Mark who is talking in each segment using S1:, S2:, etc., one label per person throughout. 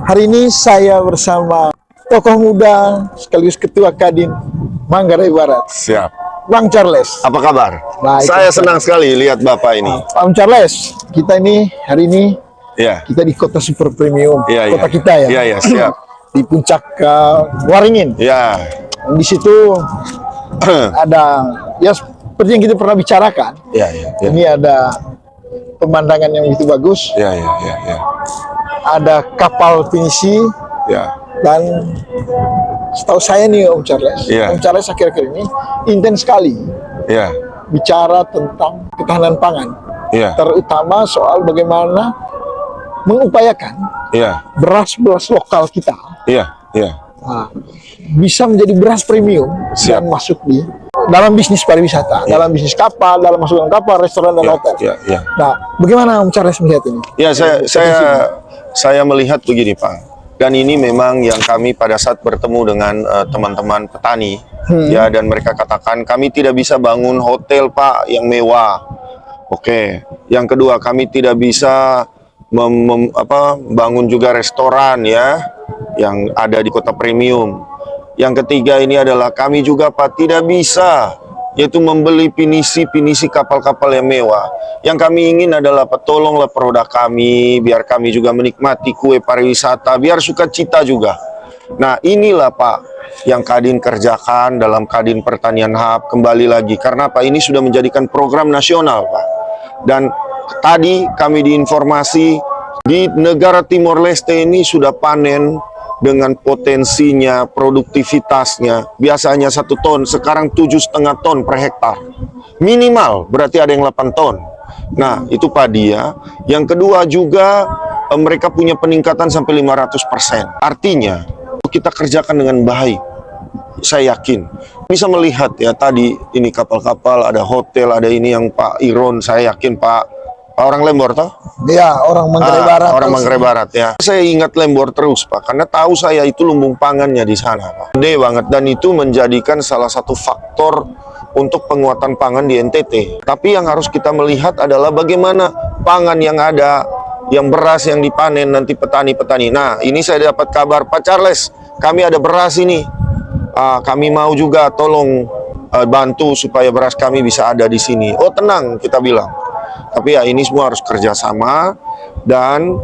S1: Hari ini saya bersama tokoh muda sekaligus Ketua Kadin Manggarai Barat,
S2: Siap.
S1: Bang Charles.
S2: Apa kabar?
S1: Baik,
S2: Saya
S1: Bang
S2: senang sekali lihat Bapak ini.
S1: Bang Charles, kita ini hari ini
S2: Ya.
S1: kita di kota super premium,
S2: Iya,
S1: kota
S2: iya.
S1: kita ya.
S2: Iya, iya, siap.
S1: Di puncak Waringin.
S2: Ya.
S1: Di situ ada ya seperti yang kita pernah bicarakan.
S2: Ya, ya, ya.
S1: Ini ada pemandangan yang begitu bagus.
S2: Ya, ya, ya, ya.
S1: Ada kapal pinisi
S2: Ya.
S1: dan setahu saya nih Om Charles,
S2: Iya.
S1: Om Charles akhir-akhir ini intens sekali
S2: Ya.
S1: bicara tentang ketahanan pangan,
S2: Ya.
S1: terutama soal bagaimana mengupayakan
S2: Ya.
S1: beras-beras lokal kita
S2: Ya. Ya.
S1: bisa menjadi beras premium
S2: Siap.
S1: dan masuk di dalam bisnis pariwisata, dalam bisnis kapal, dalam masuk dalam kapal, restoran dan
S2: Ya.
S1: hotel.
S2: Ya. Ya.
S1: Nah, bagaimana Om Charles melihat ini?
S2: Ya, saya melihat begini, Pak. Dan ini memang yang kami pada saat bertemu dengan teman-teman petani, ya, dan mereka katakan kami tidak bisa bangun hotel, Pak, yang mewah. Oke. Yang kedua, kami tidak bisa bangun juga restoran, ya, yang ada di kota premium. Yang ketiga ini adalah kami juga, Pak, tidak bisa yaitu membeli pinisi kapal-kapal yang mewah. Yang kami ingin adalah, Pak, tolonglah produk kami, biar kami juga menikmati kue pariwisata, biar sukacita juga. Nah, inilah, Pak, yang Kadin kerjakan dalam Kadin Pertanian Hub. Kembali lagi, karena Pak, ini sudah menjadikan program nasional, Pak. Dan tadi kami diinformasi di negara Timor Leste ini sudah panen dengan potensinya, produktivitasnya, biasanya 1 ton, sekarang 7,5 ton per hektar. Minimal, berarti ada yang 8 ton. Nah, itu padi ya. Yang kedua juga, mereka punya peningkatan sampai 500%. Artinya, kita kerjakan dengan baik. Saya yakin. Bisa melihat ya, tadi ini kapal-kapal, ada hotel, ada ini yang Pak Iron, saya yakin Pak orang Lembor toh?
S1: Ya, orang Manggarai Barat.
S2: Orang Manggarai Barat ya. Saya ingat Lembor terus, Pak, karena tahu saya itu lumbung pangannya di sana, Pak. Gede banget, dan itu menjadikan salah satu faktor untuk penguatan pangan di NTT. Tapi yang harus kita melihat adalah bagaimana pangan yang ada, yang beras yang dipanen nanti petani-petani. Nah, ini saya dapat kabar, Pak Charles, kami ada beras ini. Kami mau juga tolong bantu supaya beras kami bisa ada di sini. Oh, tenang, kita bilang. Tapi ya ini semua harus kerjasama, dan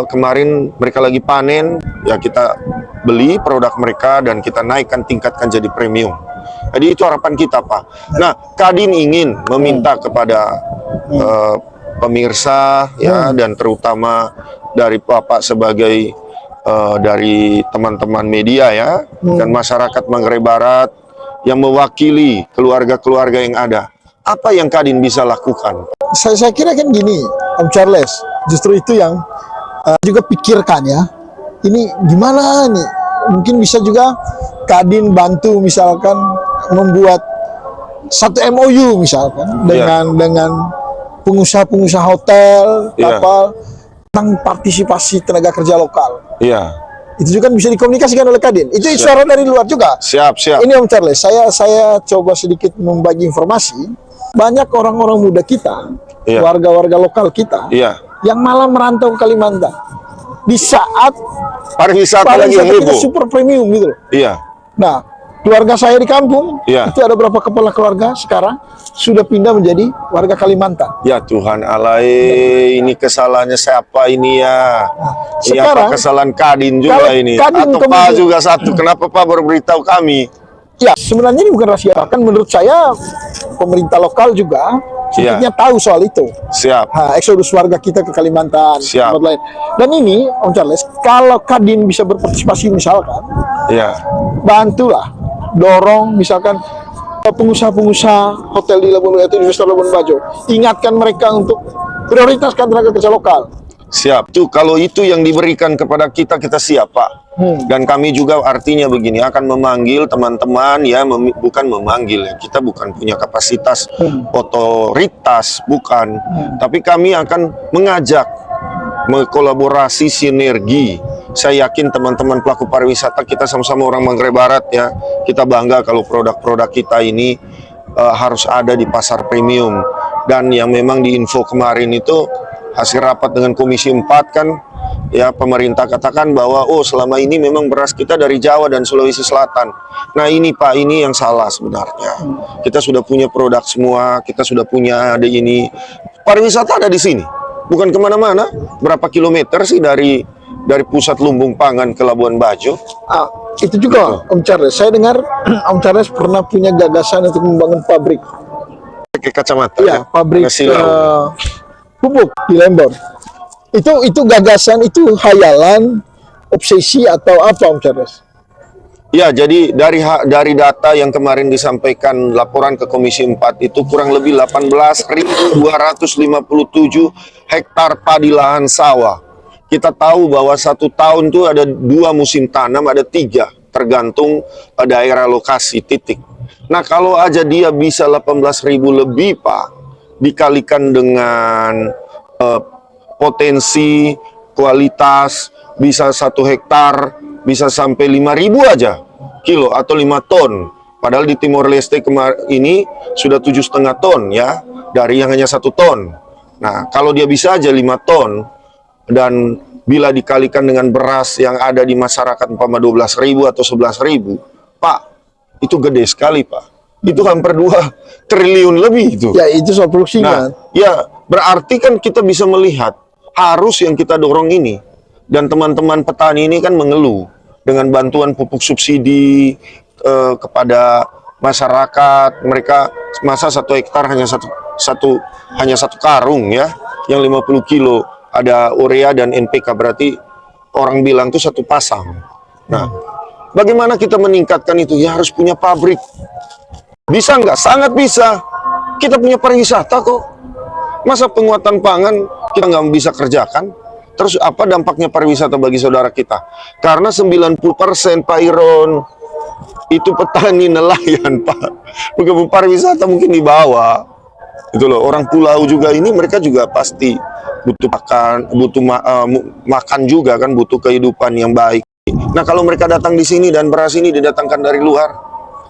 S2: kemarin mereka lagi panen, ya kita beli produk mereka dan kita naikkan, tingkatkan jadi premium. Jadi itu harapan kita, Pak. Nah, Kadin ingin meminta kepada pemirsa ya, dan terutama dari Bapak sebagai dari teman-teman media ya, dan masyarakat Manggarai Barat yang mewakili keluarga-keluarga yang ada. Apa yang Kadin bisa lakukan?
S1: Saya kira kan gini, Om Charles, justru itu yang juga pikirkan ya. Ini gimana nih? Mungkin bisa juga Kadin bantu misalkan membuat satu MOU misalkan dengan pengusaha-pengusaha hotel, kapal, tentang partisipasi tenaga kerja lokal.
S2: Iya.
S1: Itu juga bisa dikomunikasikan oleh Kadin. Itu suara dari luar juga.
S2: Siap, siap.
S1: Ini Om Charles, saya coba sedikit membagi informasi. Banyak orang-orang muda kita, warga-warga lokal kita, yang malah merantau ke Kalimantan di saat
S2: pariwisata lagi
S1: kita
S2: heboh,
S1: super premium gitu.
S2: Iya.
S1: Nah, keluarga saya di kampung itu ada berapa kepala keluarga sekarang sudah pindah menjadi warga Kalimantan.
S2: Ya Tuhan alai, ini kesalahannya siapa ini ya? Ini
S1: Sekarang,
S2: apa kesalahan Kadin juga ini?
S1: Kadin
S2: atau Pak juga satu? Kenapa Pak baru beritahu kami?
S1: Ya, sebenarnya ini bukan rahasia. Kan menurut saya pemerintah lokal juga sebetulnya tahu soal itu.
S2: Siap.
S1: Eksodus warga kita ke Kalimantan, tempat lain. Dan ini, Om Charles, kalau Kadin bisa berpartisipasi misalkan, bantulah, dorong misalkan pengusaha-pengusaha hotel di Labuan Bajo, investor Labuan Bajo, ingatkan mereka untuk prioritaskan tenaga kerja lokal.
S2: Siap. Tuh, kalau itu yang diberikan kepada kita, kita siap, Pak. Dan kami juga artinya begini, akan memanggil teman-teman ya, bukan memanggil ya, kita bukan punya kapasitas otoritas, bukan. Tapi kami akan mengajak, mengkolaborasi, sinergi. Saya yakin teman-teman pelaku pariwisata kita sama-sama orang Manggarai Barat ya, kita bangga kalau produk-produk kita ini harus ada di pasar premium. Dan yang memang diinfo kemarin itu hasil rapat dengan Komisi 4 kan, ya pemerintah katakan bahwa oh selama ini memang beras kita dari Jawa dan Sulawesi Selatan. Nah ini Pak, ini yang salah sebenarnya. Kita sudah punya produk semua, kita sudah punya ada ini. Pariwisata ada di sini, bukan kemana-mana. Berapa kilometer sih dari pusat lumbung pangan ke Labuan Bajo?
S1: Itu juga Om Charles. Saya dengar Om Charles pernah punya gagasan untuk membangun pabrik.
S2: Pakai kacamata
S1: Iya,
S2: ya,
S1: pabrik
S2: silau.
S1: pupuk di Lembon. Itu gagasan, itu hayalan, obsesi atau apa Om Charles?
S2: Ya, jadi dari data yang kemarin disampaikan laporan ke Komisi 4 itu kurang lebih 18.257 hektar padi lahan sawah. Kita tahu bahwa 1 tahun itu ada 2 musim tanam, ada 3, tergantung daerah lokasi titik. Nah, kalau aja dia bisa 18.000 lebih, Pak, dikalikan dengan potensi, kualitas, bisa 1 hektar, bisa sampai 5.000 aja kilo atau 5 ton. Padahal di Timor Leste ini sudah 7,5 ton ya, dari yang hanya 1 ton. Nah, kalau dia bisa aja 5 ton, dan bila dikalikan dengan beras yang ada di masyarakat 12.000 atau 11.000, Pak, itu gede sekali, Pak. Itu hampir 2 triliun lebih itu.
S1: Ya, itu soal produksinya.
S2: Nah, ya berarti kan kita bisa melihat harus yang kita dorong ini. Dan teman-teman petani ini kan mengeluh dengan bantuan pupuk subsidi kepada masyarakat. Mereka masa 1 hektar hanya satu karung ya, yang 50 kilo ada urea dan NPK, berarti orang bilang itu 1 pasang. Nah, bagaimana kita meningkatkan itu? Ya harus punya pabrik. Bisa nggak? Sangat bisa. Kita punya pariwisata kok. Masa penguatan pangan kita nggak bisa kerjakan? Terus apa dampaknya pariwisata bagi saudara kita? Karena 90% Pak Iron itu petani nelayan, Pak. Bukan pariwisata mungkin di bawah. Itu loh, orang pulau juga ini mereka juga pasti butuh makan juga kan, butuh kehidupan yang baik. Nah, kalau mereka datang di sini dan beras ini didatangkan dari luar,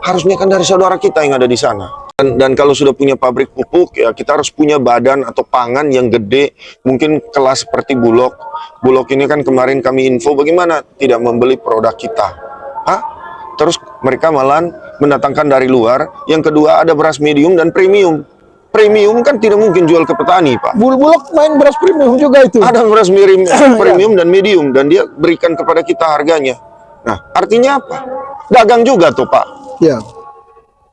S2: harusnya kan dari saudara kita yang ada di sana. Dan kalau sudah punya pabrik pupuk, ya kita harus punya badan atau pangan yang gede, mungkin kelas seperti Bulog. Bulog ini kan kemarin kami info bagaimana tidak membeli produk kita. Hah? Terus mereka malah mendatangkan dari luar. Yang kedua ada beras medium dan premium. Premium kan tidak mungkin jual ke petani, Pak.
S1: Bulog main beras premium juga itu.
S2: Ada beras premium dan medium, dan dia berikan kepada kita harganya. Nah, artinya apa? Dagang juga tuh, Pak.
S1: Ya.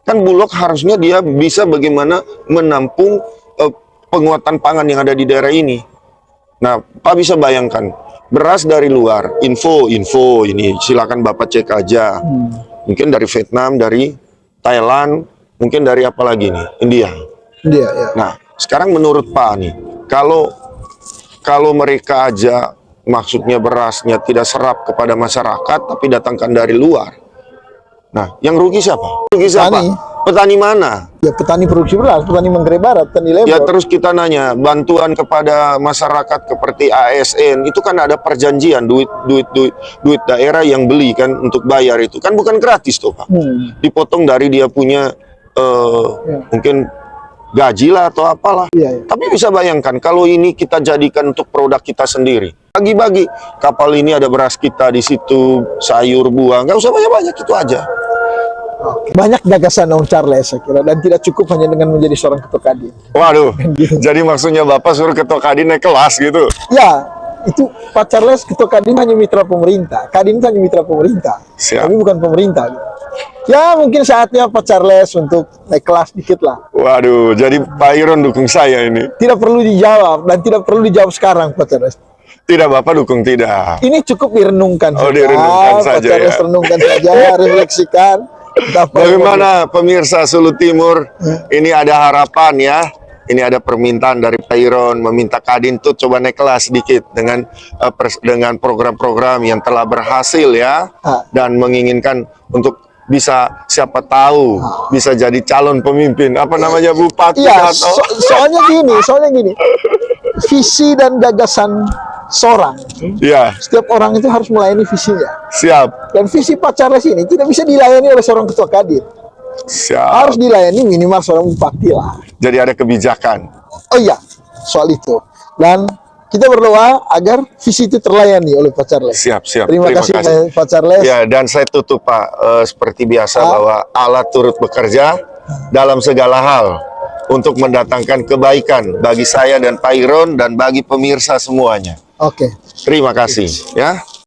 S2: Kan Bulog harusnya dia bisa bagaimana menampung penguatan pangan yang ada di daerah ini. Nah, Pak bisa bayangkan, beras dari luar, info ini silakan Bapak cek aja. Mungkin dari Vietnam, dari Thailand, mungkin dari apa lagi nih? India.
S1: Ya.
S2: Nah, sekarang menurut Pak nih, kalau mereka aja maksudnya berasnya tidak serap kepada masyarakat tapi datangkan dari luar. Nah, yang rugi siapa? Rugi siapa? Petani mana?
S1: Ya, petani produksi beras, petani Manggarai Barat, petani Lembon.
S2: Ya, terus kita nanya, bantuan kepada masyarakat seperti ASN, itu kan ada perjanjian, duit daerah yang beli kan untuk bayar itu. Kan bukan gratis tuh, Pak. Dipotong dari dia punya mungkin gaji lah atau apalah.
S1: Ya.
S2: Tapi bisa bayangkan kalau ini kita jadikan untuk produk kita sendiri. Bagi-bagi, kapal ini ada beras kita di situ, sayur, buah, nggak usah banyak-banyak, itu aja.
S1: Banyak gagasan Om Charles saya kira, dan tidak cukup hanya dengan menjadi seorang ketua Kadin.
S2: Waduh, jadi maksudnya Bapak suruh ketua Kadin naik kelas gitu?
S1: Ya, itu Pak Charles ketua Kadin hanya mitra pemerintah. Kadin itu hanya mitra pemerintah.
S2: Siap.
S1: Tapi bukan pemerintah. Ya, mungkin saatnya Pak Charles untuk naik kelas dikit lah.
S2: Waduh, jadi Pak Iron dukung saya ini.
S1: Tidak perlu dijawab, dan tidak perlu dijawab sekarang Pak Charles.
S2: Tidak, Bapak dukung tidak.
S1: Ini cukup direnungkan saja.
S2: Direnungkan
S1: Pak
S2: saja
S1: Charles
S2: ya.
S1: renungkan saja, refleksikan.
S2: Bagaimana pemirsa Sulu Timur? Ini ada harapan ya. Ini ada permintaan dari Pak Iron meminta Kadin tuh coba naik kelas sedikit dengan program-program yang telah berhasil ya, dan menginginkan untuk bisa siapa tahu bisa jadi calon pemimpin apa namanya bupati
S1: Iya,
S2: atau
S1: soalnya gini. Visi dan gagasan seorang,
S2: ya,
S1: setiap orang itu harus melayani visinya.
S2: siap.
S1: Dan visi Pak Charles ini tidak bisa dilayani oleh seorang ketua Kadin.
S2: Siap.
S1: Harus dilayani minimal seorang bupati lah.
S2: Jadi ada kebijakan.
S1: Oh iya, soal itu. Dan kita berdoa agar visi itu terlayani oleh Pak Charles.
S2: Siap, siap.
S1: Terima kasih Pak Charles.
S2: Ya, dan saya tutup Pak, seperti biasa bahwa Allah turut bekerja dalam segala hal untuk mendatangkan kebaikan bagi saya dan Pak Iron dan bagi pemirsa semuanya.
S1: Oke.
S2: Terima kasih ya.